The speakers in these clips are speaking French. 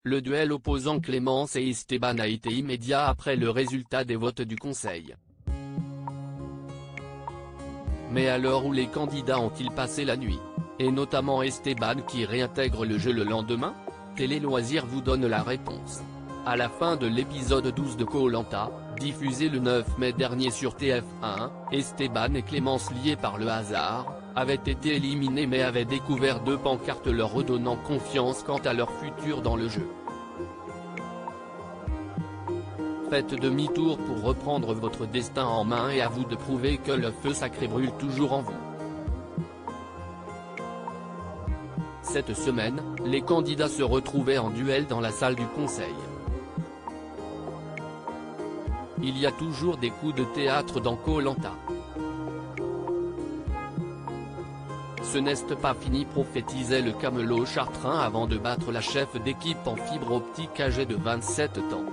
Le duel opposant Clémence et Esteban a été immédiat après le résultat des votes du Conseil. Mais à l'heure où les candidats ont-ils passé la nuit? Et notamment Esteban qui réintègre le jeu le lendemain? Télé Loisirs vous donne la réponse. À la fin de l'épisode 12 de Koh-Lanta, diffusé le 9 mai dernier sur TF1, Esteban et Clémence, liés par le hasard, avaient été éliminés mais avaient découvert deux pancartes leur redonnant confiance quant à leur futur dans le jeu. Faites demi-tour pour reprendre votre destin en main et à vous de prouver que le feu sacré brûle toujours en vous. Cette semaine, les candidats se retrouvaient en duel dans la salle du Conseil. Il y a toujours des coups de théâtre dans Koh-Lanta. Ce n'est pas fini, prophétisait le camelot chartrain avant de battre la chef d'équipe en fibre optique âgée de 27 ans.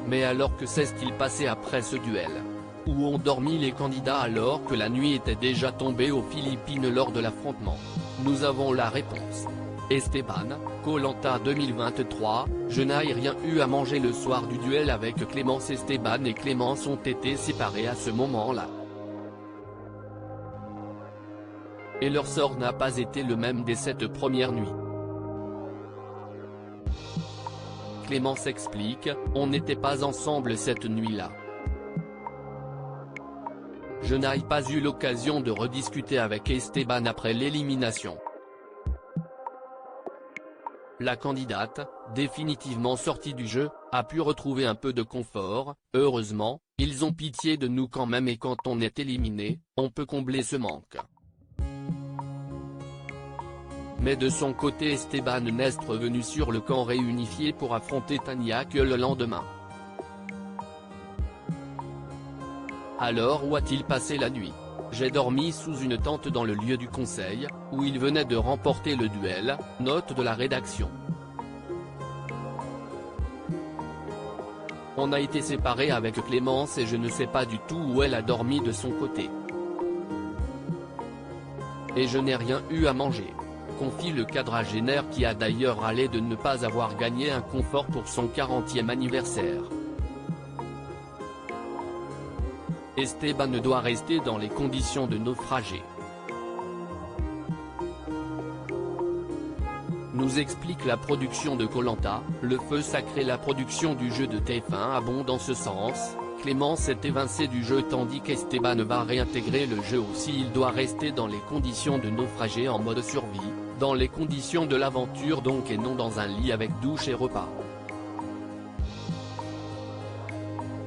Mais alors que s'est-il passé après ce duel? Où ont dormi les candidats alors que la nuit était déjà tombée aux Philippines lors de l'affrontement? Nous avons la réponse. Esteban, Koh-Lanta 2023, je n'ai rien eu à manger le soir du duel avec Clémence. Esteban et Clémence ont été séparés à ce moment-là. Et leur sort n'a pas été le même dès cette première nuit. Clémence explique, on n'était pas ensemble cette nuit-là. Je n'ai pas eu l'occasion de rediscuter avec Esteban après l'élimination. La candidate, définitivement sortie du jeu, a pu retrouver un peu de confort. Heureusement, ils ont pitié de nous quand même et quand on est éliminé, on peut combler ce manque. Mais de son côté Esteban n'est revenu sur le camp réunifié pour affronter Tania que le lendemain. Alors où a-t-il passé la nuit? J'ai dormi sous une tente dans le lieu du Conseil, où il venait de remporter le duel, note de la rédaction. On a été séparés avec Clémence et je ne sais pas du tout où elle a dormi de son côté. Et je n'ai rien eu à manger. Confie le quadragénaire qui a d'ailleurs râlé de ne pas avoir gagné un confort pour son 40e anniversaire. Esteban doit rester dans les conditions de naufragé. Nous explique la production de Koh-Lanta, le feu sacré. La production du jeu de TF1 abonde dans ce sens. Clémence est évincée du jeu tandis qu'Esteban va réintégrer le jeu aussi. Il doit rester dans les conditions de naufragé en mode survie, dans les conditions de l'aventure donc et non dans un lit avec douche et repas.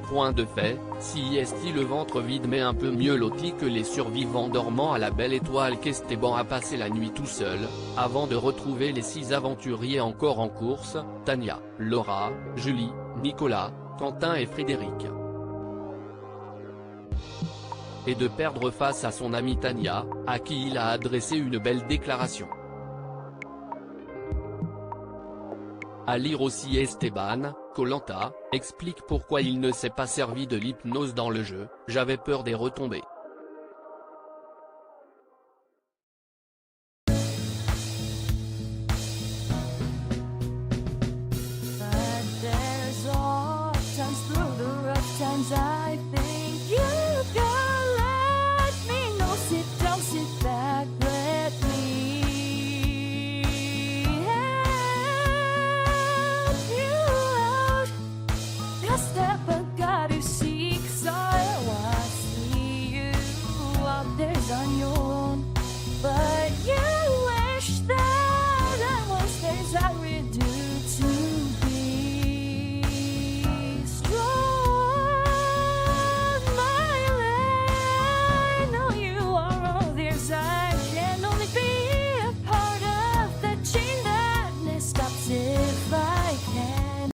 Point de fait, si est-il le ventre vide mais un peu mieux loti que les survivants dormant à la belle étoile qu'Esteban a passé la nuit tout seul, avant de retrouver les 6 aventuriers encore en course, Tania, Laura, Julie, Nicolas, Quentin et Frédéric. Et de perdre face à son amie Tania, à qui il a adressé une belle déclaration. À lire aussi Esteban, Koh-Lanta, explique pourquoi il ne s'est pas servi de l'hypnose dans le jeu, j'avais peur des retombées.